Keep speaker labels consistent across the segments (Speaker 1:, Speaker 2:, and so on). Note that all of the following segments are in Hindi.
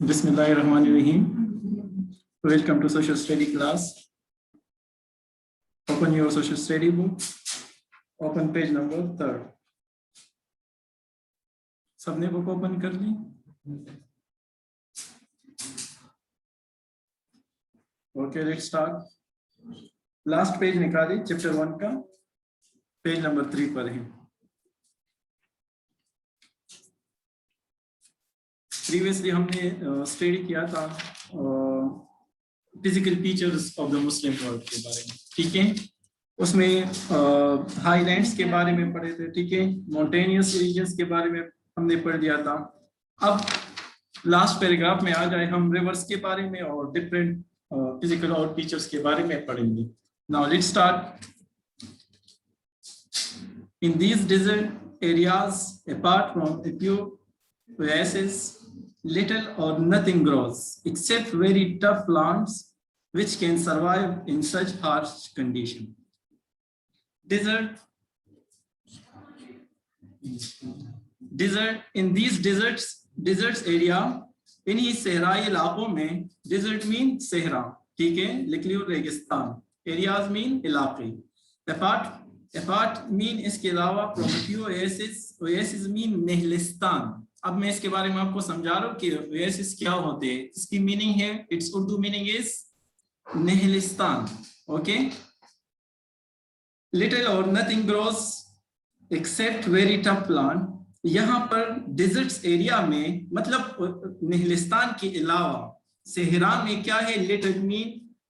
Speaker 1: Bismillahirrahmanirrahim. Welcome to social study class. Open your social study book. Open page number 3rd. सबने बुक ओपन कर ली? Okay, let's start. Last page निकाली chapter 1 का, पेज नंबर 3 पर है. प्रीवियसली हमने स्टडी किया था physical features of the Muslim world के बारे में, ठीक है. उसमें हाईलैंड्स के बारे में पढ़े थे, ठीक है. माउंटेनियस रीजन्स के बारे में हमने पढ़ लिया था. अब लास्ट पैराग्राफ में आ जाए हम रिवर्स के बारे में और डिफरेंट फिजिकल और फीचर्स के बारे में पढ़ेंगे. Now let's start. In these desert areas apart from a few oases, little or nothing grows except very tough plants which can survive in such harsh conditions. Desert in these deserts area, इन्हीं सहराई इलाकों में, desert mean सहरा, ठीक है, लिख लियो रेगिस्तान, areas mean इलाके, apart mean इसके अलावा, from a few oases mean नेहलिस्तान. अब मैं इसके बारे में आपको समझा रहा हूँ कि ओएसिस क्या होते हैं. इसकी मीनिंग है, इट्स उर्दू मीनिंग इज नेहलिस्तान. Okay. Little or nothing grows except very tough plant. यहाँ पर डिजर्ट्स एरिया में, मतलब नेहलिस्तान के अलावा सहरा में क्या है, लिटिल मीन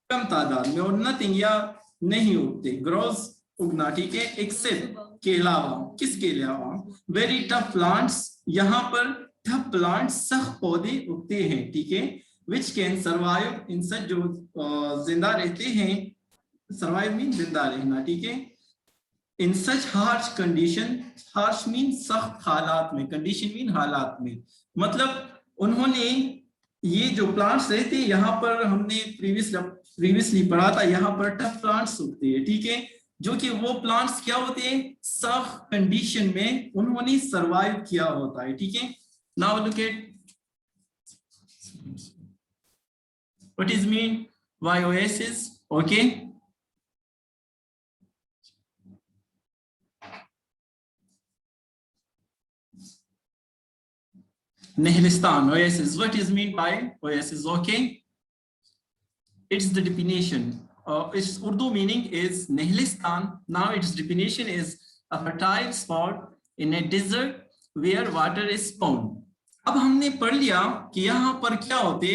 Speaker 1: कम तादाद में, और नथिंग या नहीं उगते, ग्रोस उगना, ठीक है, एक्सेप्ट के अलावा. किसके अलावा? Very tough plants. यहाँ पर टफ प्लांट्स सख्त पौधे उगते हैं, ठीक है. विच कैन सर्वाइव इन सच, जो जिंदा रहते हैं, सर्वाइव मीन जिंदा रहना, ठीक है. In such harsh condition, harsh mean सख्त हालात में, कंडीशन मीन हालात में, मतलब उन्होंने ये जो प्लांट्स रहते हैं, यहाँ पर हमने प्रीवियसली पढ़ा था, यहाँ पर टफ प्लांट्स उगते हैं, ठीक है, जो कि वो प्लांट्स क्या होते हैं, सख्त कंडीशन में उन्होंने सरवाइव किया होता है, ठीक है. Now look at what is mean by oasis. Okay, नेहलिस्तान, oasis. What is mean by oasis? Okay, it's the definition. Its Urdu meaning is Nehlistan. Now its definition is a fertile spot in a desert where water is found. अब हमने पढ़ लिया कि यहाँ पर क्या होते,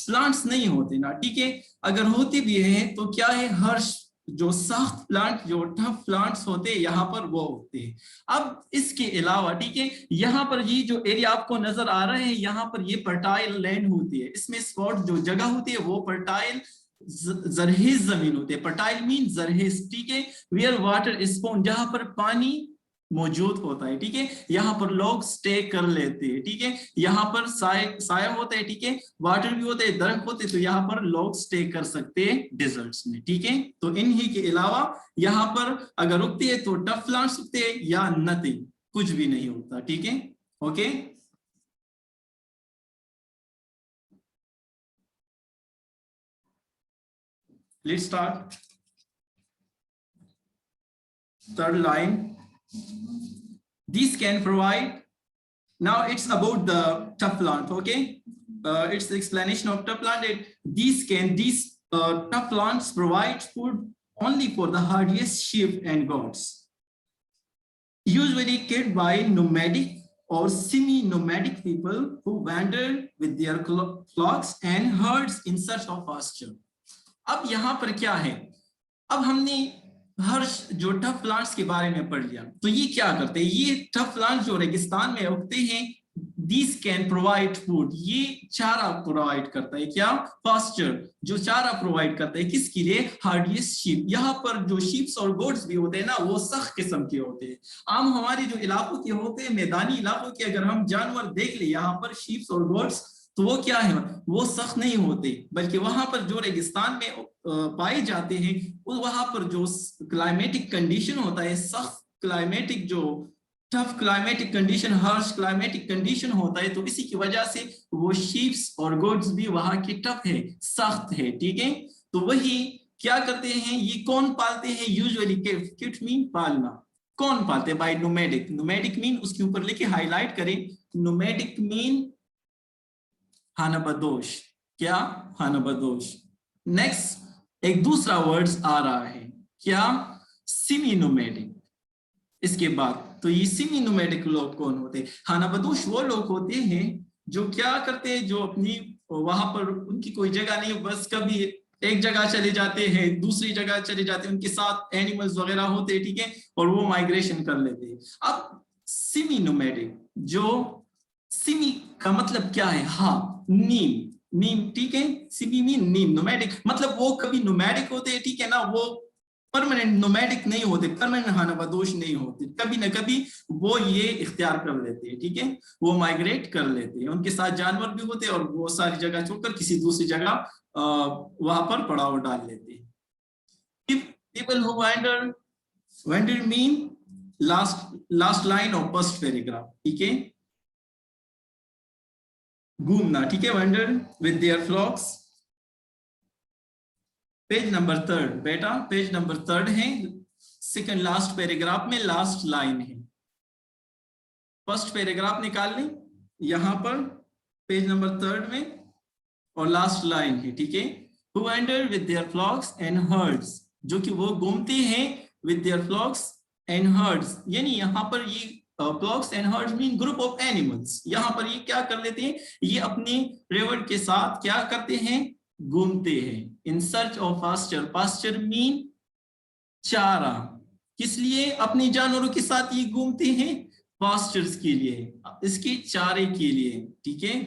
Speaker 1: प्लांट्स नहीं होते ना, ठीक है. अगर होते भी हैं तो क्या है, हर्ष, जो सख्त प्लांट, जो टफ प्लांट्स होते हैं, यहाँ पर वो होते हैं. अब इसके अलावा, ठीक है, यहाँ पर ये जो एरिया आपको नजर आ रहे हैं, यहाँ पर ये फर्टाइल लैंड होती है. इसमें स्पॉट जो जगह होती है वो फर्टाइल जरहेज जमीन होते हैं. फर्टाइल मीन जरहेज, ठीक है. वेयर वाटर इज फाउंड, जहां पर पानी मौजूद होता है, ठीक है. यहाँ पर लोग स्टे कर लेते हैं, ठीक है. यहाँ पर साया होता है, ठीक है, वाटर भी होता है, दरख्त होते हैं, तो यहाँ पर लोग स्टे कर सकते हैं डेजर्ट्स में, ठीक है. तो इन्हीं के अलावा यहाँ पर अगर उगते हैं तो टफ प्लांट्स उगते हैं या नथिंग, कुछ भी नहीं उगता, ठीक है. Okay, let's start. Third line. These can provide. Now it's about the tough plant. Okay, it's the explanation of tough plant. These tough plants provide food only for the hardiest sheep and goats, usually kept by nomadic or semi-nomadic people who wander with their flocks and herds in search of pasture. अब यहाँ पर क्या है, अब हमने हर जो टफ प्लांट्स के बारे में पढ़ लिया. तो ये क्या करते हैं, ये टफ प्लांट्स जो रेगिस्तान में उगते हैं, these can provide food, ये चारा प्रोवाइड करता है, क्या, पास्चर, जो चारा प्रोवाइड करता है, किसके लिए, हार्डिएस्ट शीप. यहाँ पर जो शीप्स और गोट्स भी होते हैं ना, वो सख्त किस्म के होते हैं. आम हमारे जो इलाकों के होते हैं, मैदानी इलाकों के, अगर हम जानवर देख ले यहाँ पर शीप्स और गोट्स, तो वो क्या है, वो सख्त नहीं होते, बल्कि वहां पर जो रेगिस्तान में पाए जाते हैं, वहां पर जो क्लाइमेटिक कंडीशन होता है, सख्त क्लाइमेटिक जो tough climatic condition, harsh climatic condition होता है, तो इसी की वजह से वो शीप्स और गोट्स भी वहां के टफ है, सख्त है, ठीक है। तो वही क्या करते हैं, ये कौन पालते हैं यूजुअली, किट मीन पालना, कौन पालते हैं, बाय नोमैडिक। नोमैडिक मीन उसके ऊपर लिखे हाईलाइट करें, नोमैडिक मीन खानाबदोश, क्या, खानाबदोश। नेक्स्ट एक दूसरा वर्ड्स आ रहा है, क्या, सेमी नोमैडिक। इसके बाद तो ये सेमी नोमैडिक लोग कौन होते हैं, खानाबदोश वो लोग होते हैं जो क्या करते हैं, जो अपनी वहां पर उनकी कोई जगह नहीं, बस कभी एक जगह चले जाते हैं, दूसरी जगह चले जाते हैं, उनके साथ एनिमल्स वगैरह होते हैं, ठीक है, और वो माइग्रेशन कर लेते हैं। अब सेमी नोमैडिक, जो सेमी का मतलब क्या है, हाँ नीम, नीम, ठीक है, सेमी मीन नीम, नोमैडिक मतलब वो कभी नोमैडिक होते हैं, ठीक है ना, वो परमानेंट नोमैडिक नहीं होते, परमानेंट खानाबदोश नहीं होते, कभी ना कभी वो ये इख्तियार कर लेते हैं, ठीक है, वो माइग्रेट कर लेते हैं, उनके साथ जानवर भी होते हैं और वो सारी जगह छोड़कर किसी दूसरी जगह वहां पर पड़ाव डाल लेते हैं। People who wander mean last line of first paragraph, ठीक है, घूमना, ठीक है, wander with their flocks। Page number 3 बेटा, पेज नंबर 3 है, सेकंड लास्ट पैराग्राफ में लास्ट लाइन है, फर्स्ट पैराग्राफ निकाल लें यहां पर पेज नंबर 3 में, और लास्ट लाइन है, ठीक है, who wander with their flocks and herds, जो कि वो घूमते हैं with their flocks and herds, यानी यहाँ पर ये flocks and herds mean group of animals, यहाँ पर ये क्या कर लेते हैं, ये अपने रेवड़ के साथ क्या करते हैं, घूमते हैं, in search of pasture, pasture mean चारा, किस लिए, अपने जानवरों के साथ ये घूमते हैं, पास्चर्स के लिए, इसके चारे के लिए, ठीक है,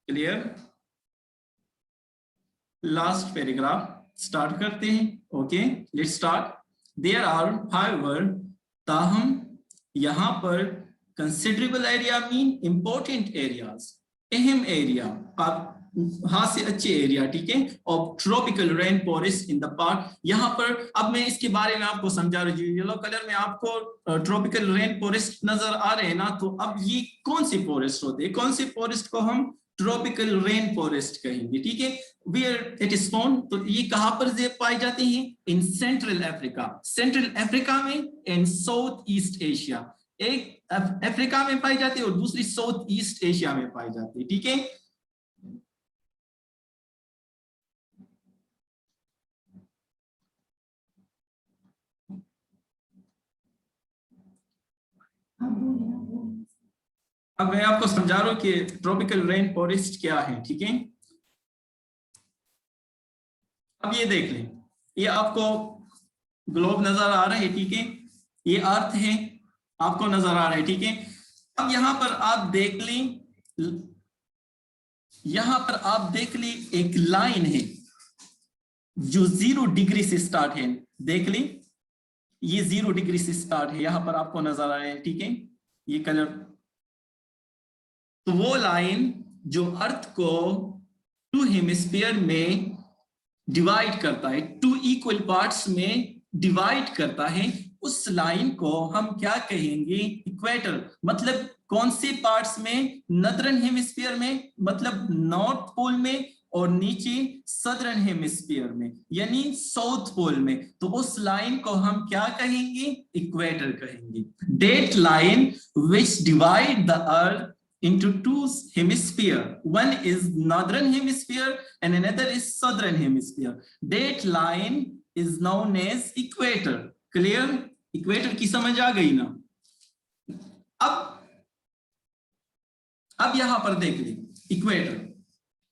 Speaker 1: क्लियर। लास्ट पैराग्राफ स्टार्ट करते हैं, okay, let's start. There are however, ताहम यहां पर considerable area mean important areas, अहम एरिया, आप हाँ से अच्छे एरिया, ठीक है, of tropical rain forest in the park, यहाँ पर अब मैं इसके बारे में आपको समझा रही हूँ, येलो कलर में आपको ट्रॉपिकल रेन फॉरेस्ट नजर आ रहे हैं ना, तो अब ये कौन सी फॉरेस्ट होते हैं, कौन से फॉरेस्ट को हम ट्रॉपिकल रेन फॉरेस्ट कहेंगे, ठीक है, वेयर इट इज फाउंड, तो ये कहां पर पाई जाती हैं, in central Africa, central Africa में, एंड साउथ ईस्ट एशिया, एक अफ्रीका में पाई जाती है और दूसरी साउथ ईस्ट एशिया में पाई जाती है, ठीक है। अब मैं आपको समझा रहा हूं कि ट्रॉपिकल रेन फॉरेस्ट क्या है, ठीक है। अब ये देख लें, ये आपको ग्लोब नजर आ रहा है, ठीक है, ये अर्थ है आपको नजर आ रहा है, ठीक है। अब यहां पर आप देख लें, यहां पर आप देख लें एक लाइन है जो 0 डिग्री से स्टार्ट है, देख लें ये 0 डिग्री से स्टार्ट है, यहां पर आपको नजर आ रहा है, ठीक है, ये कलर, तो वो लाइन जो अर्थ को 2 हेमिस्फीयर में डिवाइड करता है, 2 इक्वल पार्ट्स में डिवाइड करता है, उस लाइन को हम क्या कहेंगे, इक्वेटर। मतलब कौन से पार्ट्स में, नॉर्दर्न हेमिस्फीयर में, मतलब नॉर्थ पोल में, और नीचे सदर्न हेमिस्फीयर में यानी साउथ पोल में, तो उस लाइन को हम क्या कहेंगे, इक्वेटर कहेंगे। That line which divide the earth into 2 hemisphere, one is northern hemisphere and another is southern hemisphere, that line is known as equator। clear, equator की समझ आ गई ना। अब यहां पर देख ले,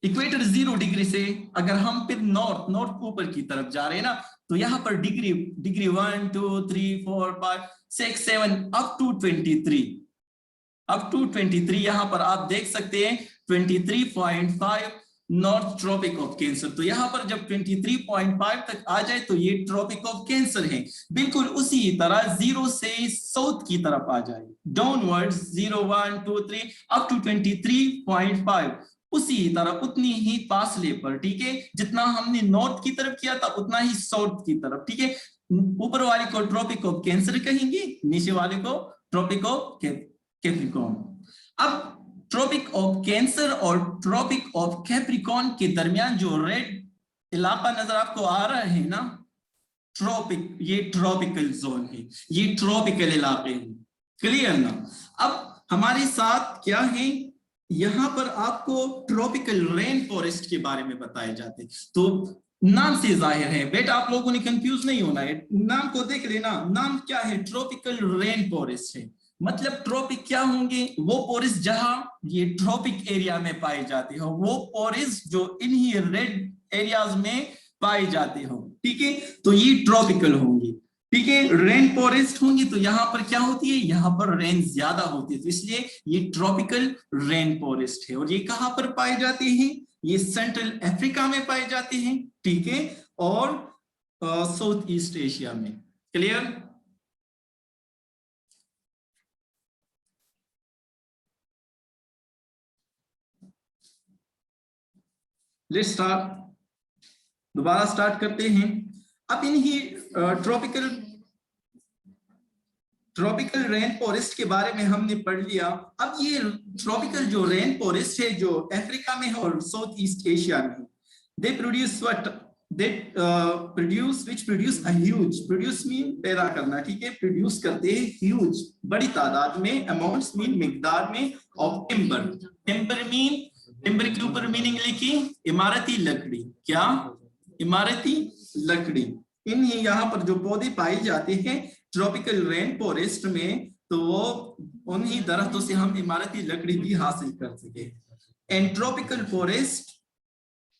Speaker 1: इक्वेटर 0 डिग्री से अगर हम फिर नॉर्थ ऊपर की तरफ जा रहे हैं ना, तो यहां पर डिग्री 1 2 3 4 5 6 7 अप टू 23 यहां पर आप देख सकते हैं 23.5 नॉर्थ ट्रॉपिक ऑफ कैंसर। तो यहां पर जब 23.5 तक आ जाए तो ये ट्रॉपिक ऑफ कैंसर है। बिल्कुल उसी तरह 0 से साउथ की तरफ आ जाए, डाउनवर्ड्स 0 1 2 3 अप टू 23.5, उसी तरह उतनी ही फासले पर, ठीक है, जितना हमने नॉर्थ की तरफ किया था उतना ही साउथ की तरफ, ठीक है। ऊपर वाले को ट्रॉपिक ऑफ कैंसर कहेंगे, नीचे वाले को ट्रॉपिक ऑफ कैप्रिकॉर्न। अब ट्रॉपिक ऑफ कैंसर और ट्रॉपिक ऑफ कैप्रिकॉर्न के दरमियान जो रेड इलाका नजर आपको आ रहा है ना, ट्रॉपिक, ये ट्रॉपिकल जोन है, ये ट्रॉपिकल इलाके हैं। क्लियर ना? अब हमारे साथ क्या है, यहाँ पर आपको ट्रॉपिकल रेन फॉरेस्ट के बारे में बताए जाते हैं। तो नाम से जाहिर है बेटा, आप लोगों ने कंफ्यूज नहीं होना है, नाम को देख लेना। नाम क्या है? ट्रॉपिकल रेन फॉरेस्ट है। मतलब ट्रॉपिक क्या होंगे? वो फॉरेस्ट जहां ये ट्रॉपिक एरिया में पाए जाते हो, वो फॉरेस्ट जो इन्हीं रेड एरियाज में पाए जाते हो, ठीक है, तो ये ट्रॉपिकल होंगे। ठीक है, रेन फॉरेस्ट होंगी तो यहाँ पर क्या होती है, यहाँ पर रेन ज्यादा होती है, तो इसलिए ये ट्रॉपिकल रेन फॉरेस्ट है। और ये कहाँ पर पाए जाते हैं? ये सेंट्रल अफ्रीका में पाए जाते हैं, ठीक है, और साउथ ईस्ट एशिया में। क्लियर? लेट्स स्टार्ट, दोबारा स्टार्ट करते हैं। अब इन्हीं ट्रॉपिकल रेन फॉरेस्ट के बारे में हमने पढ़ लिया। अब ये ट्रॉपिकल जो रेन फॉरेस्ट है जो अफ्रीका में है और साउथ ईस्ट एशिया में, they produce which produce a huge, produce mean पैदा करना, ठीक है, प्रोड्यूस करते हैं ह्यूज, बड़ी तादाद में, अमाउंट्स मीन मिकदार में, of timber. Timber mean, timber के ऊपर मीनिंग लिखी, इमारती लकड़ी। क्या? इमारती लकड़ी। इन यहाँ पर जो पौधे पाए जाते हैं ट्रॉपिकल रेन फॉरेस्ट में, तो वो उन्हीं दरख्तों से हम इमारती लकड़ी भी हासिल कर सके। And tropical forest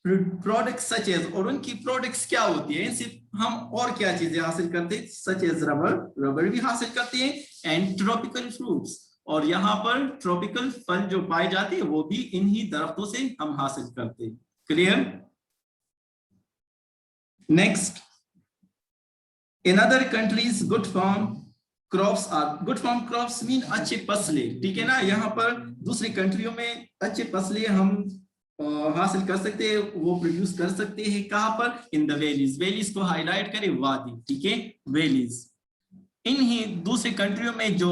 Speaker 1: products such as, और उनकी प्रोडक्ट्स क्या होती है, इनसे हम और क्या चीजें हासिल करते हैं, सच एज रबर, रबर भी हासिल करते हैं, एंड ट्रॉपिकल फ्रूट्स, और यहाँ पर ट्रॉपिकल फल जो पाए जाते हैं वो भी इन्हीं दरख्तों से हम हासिल करते हैं। Clear? Next, in other countries good farm crops are, good farm crops mean अच्छे फसले, ठीक है ना। यहाँ पर दूसरी कंट्रियों में अच्छे फसले हम हासिल कर सकते हैं, वो प्रोड्यूस कर सकते हैं। कहाँ पर? इन द वैलीज, वैलीज को हाईलाइट करें, वादी, ठीक है, वैलीज। इन्हीं दूसरी कंट्रियों में जो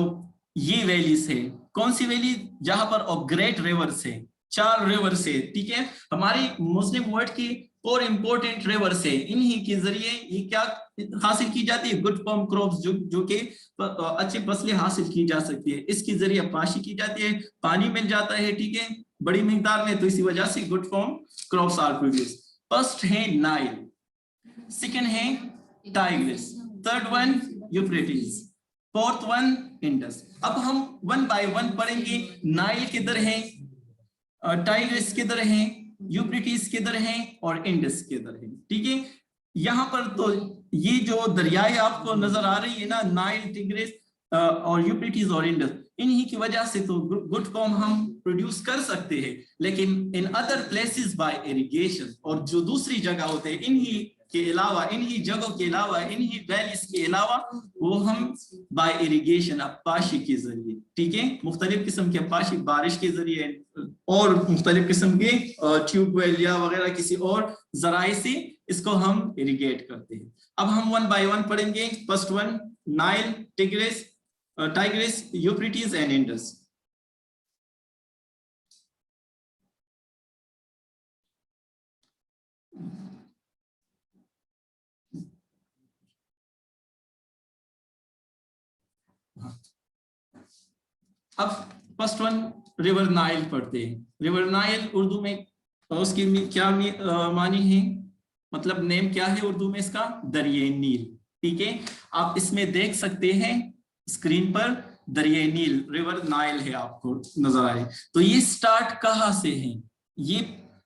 Speaker 1: ये वैलीज है, कौन सी वैली? जहां पर ग्रेट रिवर्स है, 4 रिवर्स है, ठीक है, हमारी मुस्लिम वर्ल्ड की 4 इंपॉर्टेंट रिवर्स है, इन्हीं के जरिए ये क्या हासिल की जाती है, गुड फार्म क्रॉप्स, जो कि अच्छी फसलें हासिल की जा सकती है। इसके जरिए पाशी की जाती है, पानी मिल जाता है, ठीक है, बड़ी मिकदार में, तो इसी वजह से good farm crops are produce. First है नाइल, सेकंड है Tigris, third one Euphrates, fourth one Indus. अब हम 1 बाय 1 पढ़ेंगे। नाइल किधर है, टाइग्रिस किधर है, यूफ्रेटिस किधर है, और इंडस किधर है, ठीक है। यहाँ पर तो ये जो दरियाएं आपको नजर आ रही है ना, नाइल, टिग्रिस और यूफ्रेटिस और इंडस, इन्हीं की वजह से तो गुड फार्म हम प्रोड्यूस कर सकते हैं। लेकिन in other places by irrigation, और जो दूसरी जगह होते हैं इन्हीं के अलावा, इन्हीं जगहों के अलावा, इन्हीं वैलीज के अलावा, वो हम बाय इरिगेशन, पाशी के जरिए, ठीक है, मुख्तलिफ किस्म के पाशी, बारिश के जरिए और मुख्तलिफ किस्म के ट्यूबवेल या वगैरह किसी और जराए से इसको हम इरिगेट करते हैं। अब हम 1 बाय 1 पढ़ेंगे। First one, Nile, tigris, Tigris, Euphrates and Indus. अब फर्स्ट वन रिवर नाइल पढ़ते हैं। रिवर नाइल उर्दू में उसकी क्या मानी है, मतलब नेम क्या है उर्दू में इसका? दरिया नील, ठीक है। आप इसमें देख सकते हैं स्क्रीन पर दरिया नील, रिवर नाइल है, आपको नजर आए तो ये स्टार्ट कहाँ से है? ये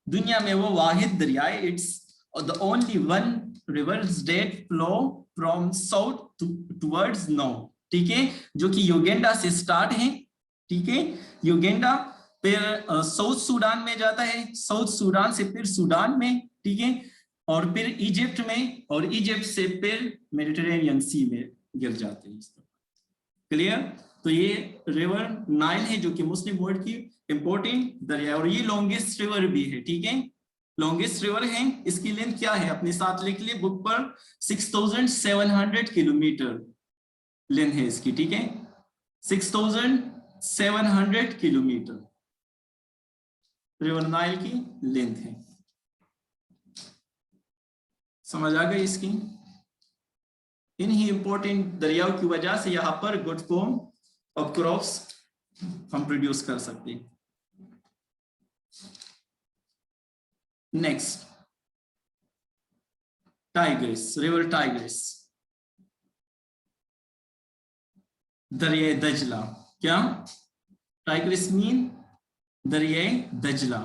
Speaker 1: दुनिया में वो वाहिद दरिया है, it's the only one reverse that flow from south towards north, ठीक है, जो कि युगांडा से स्टार्ट है, ठीक है, युगांडा, फिर साउथ सूडान में जाता है, साउथ सूडान से फिर सूडान में, ठीक है, और फिर इजिप्ट में, और इजिप्ट से फिर मेडिटेरेनियन सी में गिर जाते हैं। क्लियर? तो ये रिवर नाइल है जो कि मुस्लिम वर्ल्ड की इंपॉर्टेंट दरिया, और ये लॉन्गेस्ट रिवर भी है, ठीक है, लॉन्गेस्ट रिवर है, इसकी लेंथ क्या है अपने साथ लिख लिए बुक पर, 6700 किलोमीटर लेंथ है इसकी, ठीक है, 6700 किलोमीटर रिवर नाइल की लेंथ है। समझ आ गई इसकी? इन्हीं इंपॉर्टेंट दरियाओं की वजह से यहाँ पर गुड फॉर्म ऑफ क्रॉप्स हम प्रोड्यूस कर सकते हैं। नेक्स्ट, टाइग्रिस, रिवर टाइग्रिस, दरिया दजला। क्या टाइग्रिस मीन? दरिया दजला।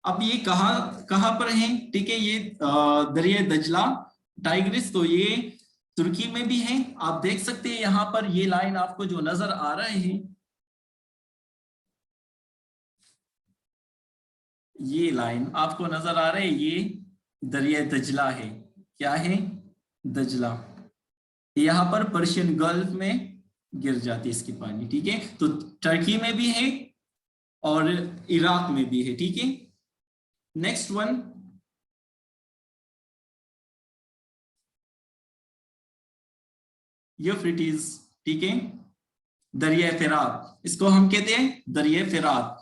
Speaker 1: अब ये कहां पर है, ठीक है, ये दरिया दजला टाइग्रिस, तो ये तुर्की में भी है। आप देख सकते हैं यहाँ पर ये लाइन आपको जो नजर आ रहे हैं, ये लाइन आपको नजर आ रहे हैं, ये दरिया दजला है। क्या है? दजला। यहाँ पर पर्शियन गल्फ में गिर जाती है इसकी पानी, ठीक है। तो टर्की में भी है और इराक में भी है, ठीक है। नेक्स्ट वन, यूफ्रेटिस, ठीक है, दरिया फिरात, इसको हम कहते हैं दरिया फिरात।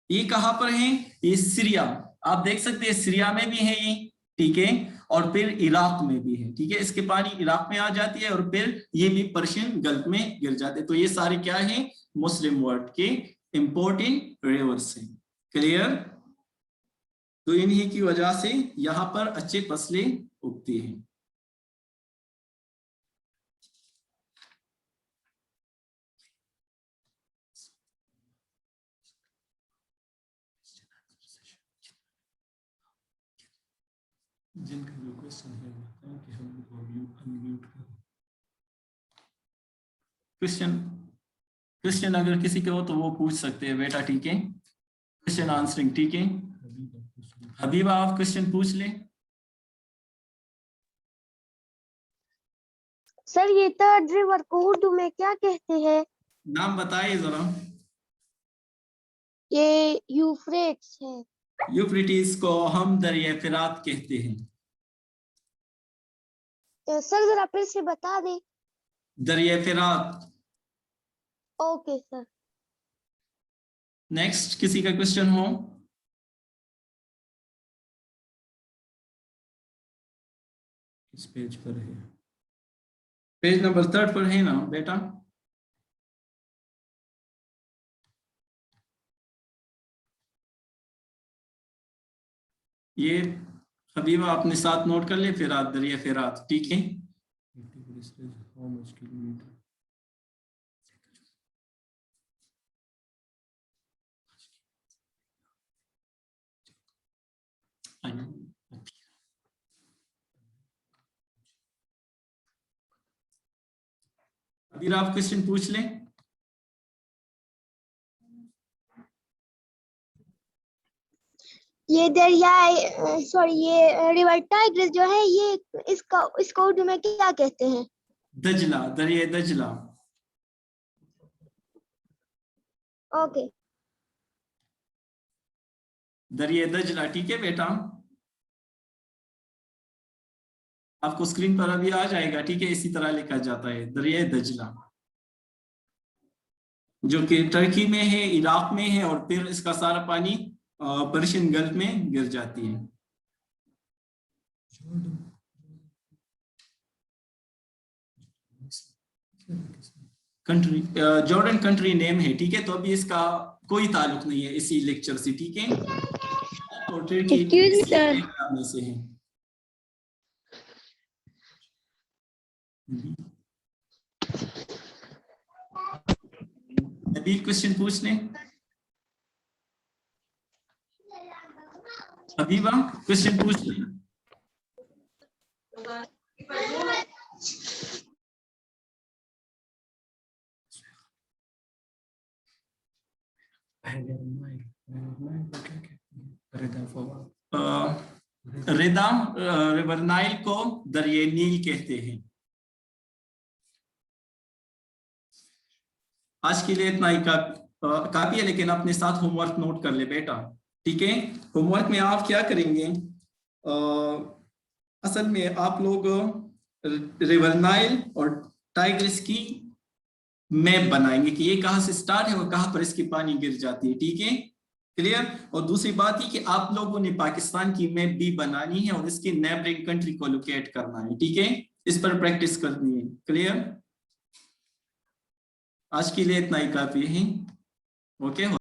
Speaker 1: ये कहां पर है? ये सीरिया, आप देख सकते हैं सीरिया में भी है ये, ठीक है, और फिर इराक में भी है, ठीक है। इसके पानी इराक में आ जाती है और फिर ये भी पर्शियन गल्फ में गिर जाते हैं। तो ये सारे क्या है? मुस्लिम वर्ल्ड के इंपॉर्टेंट रिवर्स हैं। क्लियर? तो इन्हीं की वजह से यहाँ पर अच्छे फसलें उगती हैं। जिनका जो क्वेश्चन है बताएं कि हम उनको अनम्यूट करें। क्वेश्चन अगर किसी के हो तो वो पूछ सकते हैं बेटा, ठीक है। क्वेश्चन आंसरिंग, ठीक है। हबीबा आप क्वेश्चन पूछ ले।
Speaker 2: सर ये थर्ड रिवर को उर्दू में क्या कहते हैं?
Speaker 1: नाम बताइए जरा।
Speaker 2: ये यूफ्रेट्स है।
Speaker 1: यूफ्रेटिस को हम दरिया फिरात कहते हैं।
Speaker 2: सर जरा फिर से बता दे।
Speaker 1: दरिया फिरात।
Speaker 2: Okay sir.
Speaker 1: नेक्स्ट किसी का क्वेश्चन हो? इस पेज पर है, पेज नंबर 3 पर है ना बेटा? ये हबीबा अपने साथ नोट कर ले, फिरात, दरिया फिरात, ठीक है। अभी आप क्वेश्चन पूछ लें।
Speaker 2: ये दरिया सॉरी ये रिवर टाइग्रिस जो है ये इसको उर्दू में क्या कहते हैं?
Speaker 1: दजला, दरिया दजला।
Speaker 2: ओके।
Speaker 1: दरिया दजला, ठीक है बेटा। आपको स्क्रीन पर अभी आ जाएगा, ठीक है, इसी तरह लिखा जाता है दरिया दजला, जो कि टर्की में है, इराक में है, और फिर इसका सारा पानी पर्शियन गल्फ में गिर जाती है। कंट्री जॉर्डन कंट्री नेम है, ठीक है। तो अभी इसका कोई ताल्लुक नहीं है इसी लेक्चर से, ठीक है। और टर्की में से है। अभी क्वेश्चन पूछ लें। हबीबा क्वेश्चन पूछ लें। रेदा, रिवर नाइल को दरिया नील कहते हैं। आज के लिए इतना ही काफी है, लेकिन अपने साथ होमवर्क नोट कर ले बेटा। ठीक है, होमवर्क में आप क्या करेंगे, असल में आप लोग रिवर नाइल और टाइग्रिस की मैप बनाएंगे कि ये कहाँ से स्टार्ट है और कहाँ पर इसकी पानी गिर जाती है, ठीक है, क्लियर। और दूसरी बात ये कि आप लोगों ने पाकिस्तान की मैप भी बनानी है और इसकी नेबरिंग कंट्री को लोकेट करना है, ठीक है, इस पर प्रैक्टिस करनी है, क्लियर। आज के लिए इतना ही काफी है, ओके।